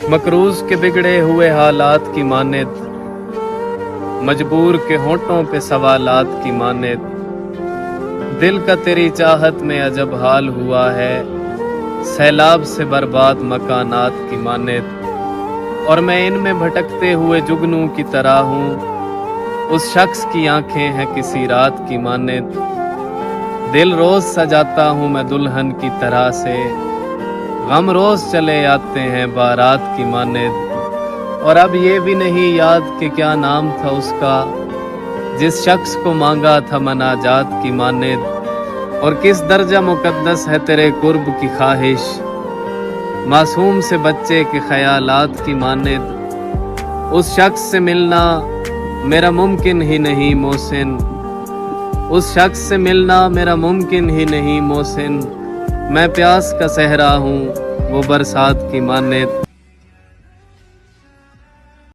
مکروز کے بگڑے ہوئے حالات کی مانند، مجبور کے ہونٹوں پہ سوالات کی مانند، دل کا تیری چاہت میں عجب حال ہوا ہے، سیلاب سے برباد مکانات کی مانند، اور میں ان میں بھٹکتے ہوئے جگنوں کی طرح ہوں، اس شخص کی آنکھیں ہیں کسی رات کی مانند، دل روز سجاتا ہوں میں دلہن کی طرح سے، غم روز چلے آتے ہیں بارات کی مانند، اور اب یہ بھی نہیں یاد کہ کیا نام تھا اس کا جس شخص کو مانگا تھا مناجات کی مانند، اور کس درجہ مقدس ہے تیرے قرب کی خواہش، معصوم سے بچے کے خیالات کی مانند، اس شخص سے ملنا میرا ممکن ہی نہیں محسن، اس شخص سے ملنا میرا ممکن ہی نہیں محسن، میں پیاس کا صحرا ہوں وہ برسات کی مانند۔